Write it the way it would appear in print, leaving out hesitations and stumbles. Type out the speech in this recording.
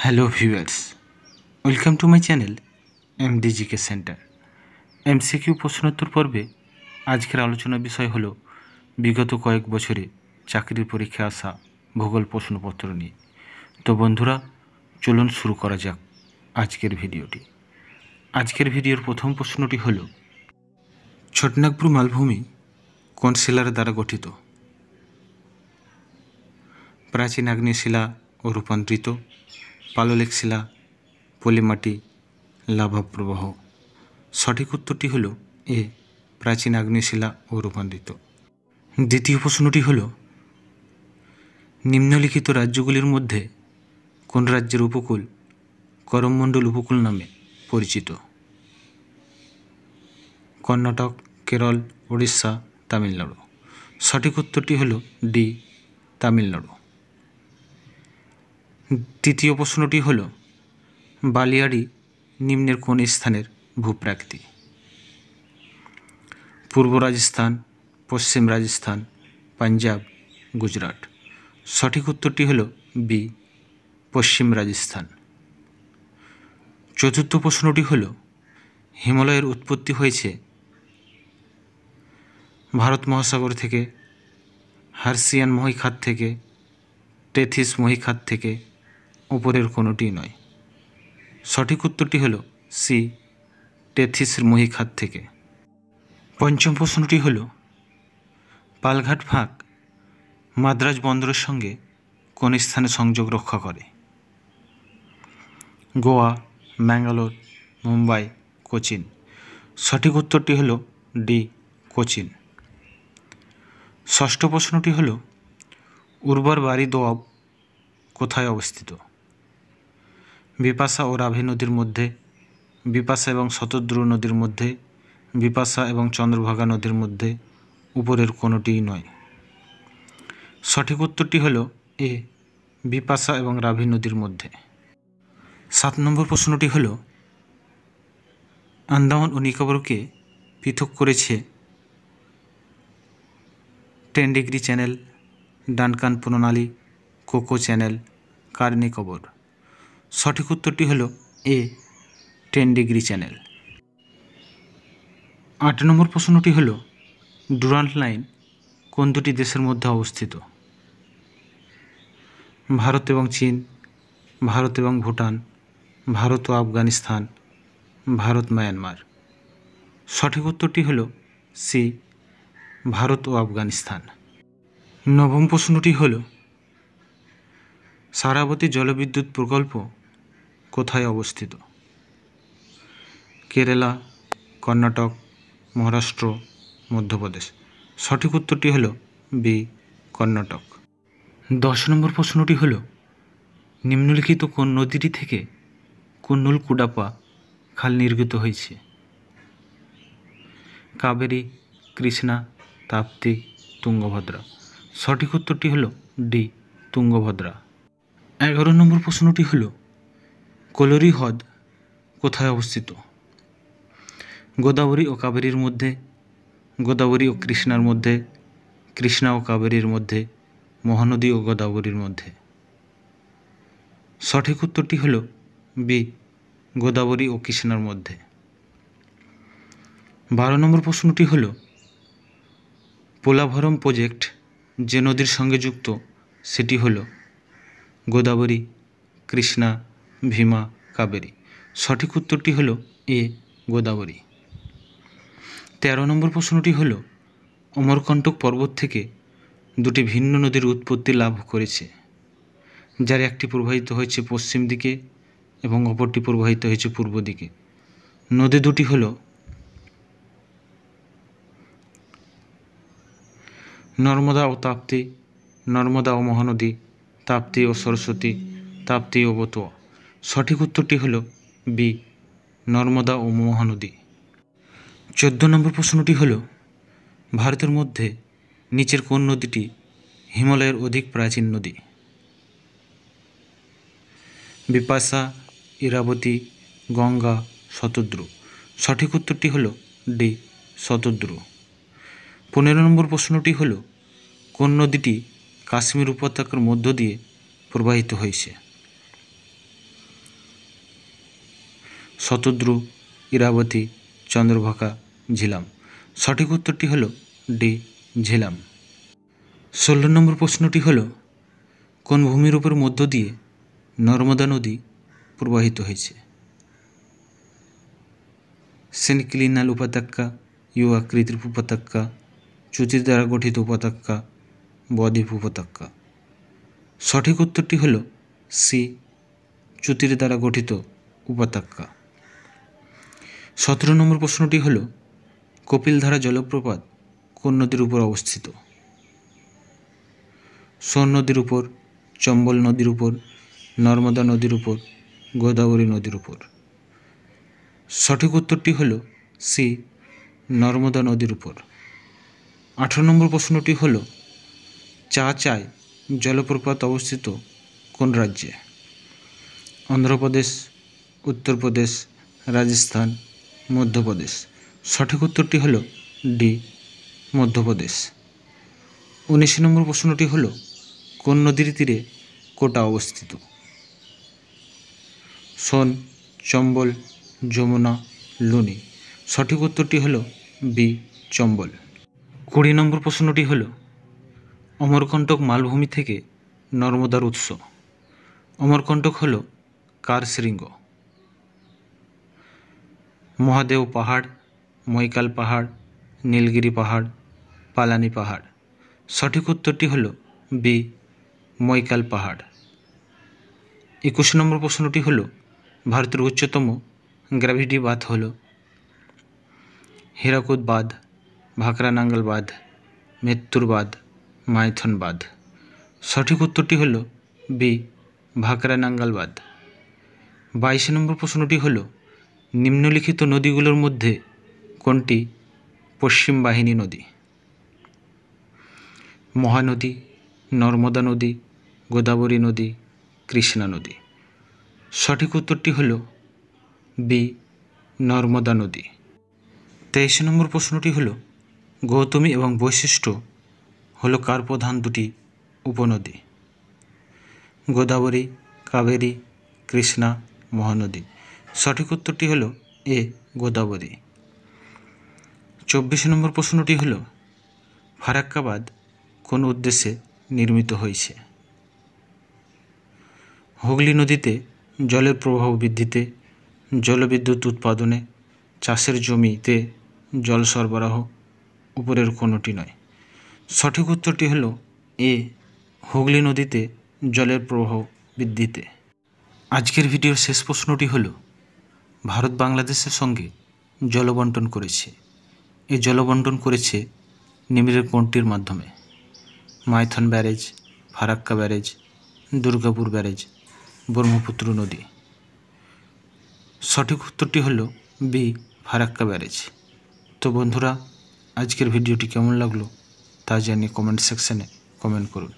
Hello viewers, welcome to my channel MDGK centre. MCQ প্রশ্নোত্তর পর্বে আজকের আলোচনার বিষয় হলো বিগত কয়েক বছরে চাকরির পরীক্ষায় আসা ভূগোল প্রশ্নপত্র নিয়ে। তো বন্ধুরা, চলুন শুরু করা যাক আজকের ভিডিওটি। আজকের ভিডিওর প্রথম প্রশ্নটি হলো, ছোটনাগপুর মালভূমি কোন শিলার দ্বারা গঠিত? প্রাচীন আগ্নেয় শিলা ও রূপান্তরিত, পাললিক শিলা, পলিমাটি, লাভা প্রবাহ। সঠিক উত্তরটি হলো এ, প্রাচীন আগ্নেয় শিলা ও রূপান্তরিত। দ্বিতীয় প্রশ্নটি হলো, নিম্নলিখিত রাজ্যগুলির মধ্যে কোন রাজ্যের উপকূল করমমণ্ডল উপকূল নামে পরিচিত? কর্ণাটক, কেরল, উড়িষ্যা, তামিলনাড়ু। সঠিক উত্তরটি হলো ডি, তামিলনাড়ু। তৃতীয় প্রশ্নটি হলো, বালিয়াড়ি নিম্নের কোন স্থানের ভূপ্রাকৃতি? পূর্ব রাজস্থান, পশ্চিম রাজস্থান, পাঞ্জাব, গুজরাট। সঠিক উত্তরটি হলো বি, পশ্চিম রাজস্থান। চতুর্থ প্রশ্নটি হলো, হিমালয়ের উৎপত্তি হয়েছে ভারত মহাসাগর থেকে, হার্সিয়ান মহীখাত থেকে, টেথিস মহীখাত থেকে, উপরের কোনোটি নয়। সঠিক উত্তরটি হলো সি, টেথিস মহীখাত থেকে। পঞ্চম প্রশ্নটি হলো, পালঘাট ফাঁক মাদ্রাজ বন্দরের সঙ্গে কোন স্থানে সংযোগ রক্ষা করে? গোয়া, ম্যাঙ্গালোর, মুম্বাই, কোচিন। সঠিক উত্তরটি হলো ডি, কোচিন। ষষ্ঠ প্রশ্নটি হলো, উর্বর বারি দোআব কোথায় অবস্থিত? বিপাশা ও রাভি নদীর মধ্যে, বিপাশা এবং শতদ্রু নদীর মধ্যে, বিপাশা এবং চন্দ্রভাগা নদীর মধ্যে, উপরের কোনোটিই নয়। সঠিক উত্তরটি হলো এ, বিপাশা এবং রাভি নদীর মধ্যে। 7 নম্বর প্রশ্নটি হলো, আন্দামান ও নিকোবরকে পৃথক করেছে 10 ডিগ্রি চ্যানেল, ডানকান প্রণালী, কোকো চ্যানেল, কার নিকোবর। সঠিক উত্তরটি হলো এ, 10 ডিগ্রি চ্যানেল। 8 নম্বর প্রশ্নটি হলো, ডুরান্ট লাইন কোন দুটি দেশের মধ্যে অবস্থিত? ভারত এবং চীন, ভারত এবং ভুটান, ভারত ও আফগানিস্তান, ভারত মায়ানমার। সঠিক উত্তরটি হলো সি, ভারত ও আফগানিস্তান। নবম প্রশ্নটি হলো, সারাবতী জলবিদ্যুৎ প্রকল্প কোথায় অবস্থিত? কেরালা, কর্ণাটক, মহারাষ্ট্র, মধ্যপ্রদেশ। সঠিক উত্তরটি হলো বি, কর্ণাটক। 10 নম্বর প্রশ্নটি হলো, নিম্নলিখিত কোন নদীটি থেকে কুন্নুল কুডাপা খাল নির্গত হয়েছে? কাবেরী, কৃষ্ণা, তাপ্তি, তুঙ্গভদ্রা। সঠিক উত্তরটি হলো ডি, তুঙ্গভদ্রা। 11 নম্বর প্রশ্নটি হলো, কোলরি হ্রদ কোথায় অবস্থিত? গোদাবরী ও কাবেরীর মধ্যে, গোদাবরী ও কৃষ্ণার মধ্যে, কৃষ্ণা ও কাবেরীর মধ্যে, মহানদী ও গোদাবরীর মধ্যে। সঠিক উত্তরটি হলো বি, গোদাবরী ও কৃষ্ণার মধ্যে। 12 নম্বর প্রশ্নটি হলো, পোলাভরম প্রজেক্ট যে নদীর সঙ্গে যুক্ত সেটি হলো গোদাবরী, কৃষ্ণা, ভীমা, কাবেরী। সঠিক উত্তরটি হলো এ, গোদাবরী। 13 নম্বর প্রশ্নটি হলো, অমরকণ্টক পর্বত থেকে দুটি ভিন্ন নদীর উৎপত্তি লাভ করেছে, যার একটি প্রবাহিত হয়েছে পশ্চিম দিকে এবং অপরটি প্রবাহিত হয়েছে পূর্ব দিকে। নদী দুটি হলো নর্মদা ও তাপ্তি, নর্মদা ও মহানদী, তাপ্তি ও সরস্বতী, তাপ্তি ও বতোয়া। সঠিক উত্তরটি হলো বি, নর্মদা ও মহানদী। 14 নম্বর প্রশ্নটি হলো, ভারতের মধ্যে নিচের কোন নদীটি হিমালয়ের অধিক প্রাচীন নদী? বিপাশা, ইরাবতী, গঙ্গা, শতদ্রু। সঠিক উত্তরটি হলো ডি, শতদ্রু। 15 নম্বর প্রশ্নটি হলো, কোন নদীটি কাশ্মীর উপত্যকার মধ্য দিয়ে প্রবাহিত হয়েছে? শতদ্রু, ইরাবতী, চন্দ্রভাগা, ঝিলাম। সঠিক উত্তরটি হল ডি, ঝিলাম। 16 নম্বর প্রশ্নটি হল, কোন ভূমির উপর মধ্য দিয়ে নর্মদা নদী প্রবাহিত হয়েছে? সিনক্লিনাল উপত্যকা, ইউ আকৃতির উপত্যকা, চ্যুতির দ্বারা গঠিত উপত্যকা, বদ্বীপ উপত্যকা। সঠিক উত্তরটি হল সি, চ্যুতির দ্বারা গঠিত উপত্যকা। 17 নম্বর প্রশ্নটি হল, কপিলধারা জলপ্রপাত কোন নদীর উপর অবস্থিত? সোন নদীর উপর, চম্বল নদীর উপর, নর্মদা নদীর উপর, গোদাবরী নদীর উপর। সঠিক উত্তরটি হল সি, নর্মদা নদীর উপর। 18 নম্বর প্রশ্নটি হল, চাচাই জলপ্রপাত অবস্থিত কোন রাজ্যে? অন্ধ্রপ্রদেশ, উত্তরপ্রদেশ, রাজস্থান, মধ্যপ্রদেশ। সঠিক উত্তরটি হল ডি, মধ্যপ্রদেশ। 19 নম্বর প্রশ্নটি হল, কোন নদীর তীরে কোটা অবস্থিত? সোন, চম্বল, যমুনা, লুনি। সঠিক উত্তরটি হল বি, চম্বল। 20 নম্বর প্রশ্নটি হল, অমরকণ্টক মালভূমি থেকে নর্মদার উৎস। অমরকণ্টক হল কার শৃঙ্গ? মহাদেব পাহাড়, মৈকাল পাহাড়, নীলগিরি পাহাড়, পালানি পাহাড়। সঠিক উত্তরটি হল বি, মৈকাল পাহাড়। 21 নম্বর প্রশ্নটি হল, ভারতের উচ্চতম গ্র্যাভিটি বাঁধ হল? হীরাকুদ বাঁধ, ভাকরা নাঙ্গল বাঁধ, মেত্তুর বাঁধ, মাইথন বাঁধ। সঠিক উত্তরটি হল বি, ভাকরা নাঙ্গল বাঁধ। 22 নম্বর প্রশ্নটি হল, নিম্নলিখিত নদীগুলোর মধ্যে কোনটি পশ্চিম বাহিনী নদী? মহানদী, নর্মদা নদী, গোদাবরী নদী, কৃষ্ণা নদী। সঠিক উত্তরটি হল বি, নর্মদা নদী। 23 নম্বর প্রশ্নটি হল, গৌতমী এবং বৈশিষ্ট্য হল কার প্রধান দুটি উপনদী? গোদাবরী, কাবেরী, কৃষ্ণা, মহানদী। সঠিক উত্তরটি হল এ, গোদাবরী। 24 নম্বর প্রশ্নটি হল, ফারাক্কা বাঁধ কোন উদ্দেশ্যে নির্মিত হয়েছে? হুগলি নদীতে জলের প্রবাহ বৃদ্ধিতে, জলবিদ্যুৎ উৎপাদনে, চাষের জমিতে জল সরবরাহ, উপরের কোনোটি নয়। সঠিক উত্তরটি হল এ, হুগলি নদীতে জলের প্রবাহ বৃদ্ধিতে। আজকের ভিডিওর শেষ প্রশ্নটি হল, ভারত বাংলাদেশের সঙ্গে জলবন্টন করেছে। এই জলবন্টন করেছে নিম্নের কোনটির মাধ্যমে? Maithon barrage, Farakka barrage, Durgapur barrage, Brahmaputra নদী। সঠিক উত্তরটি হল বি, ফারাক্কা ব্যারেজ। তো বন্ধুরা, আজকের ভিডিওটি কেমন লাগলো তা জানিয়ে কমেন্ট সেকশানে কমেন্ট করুন।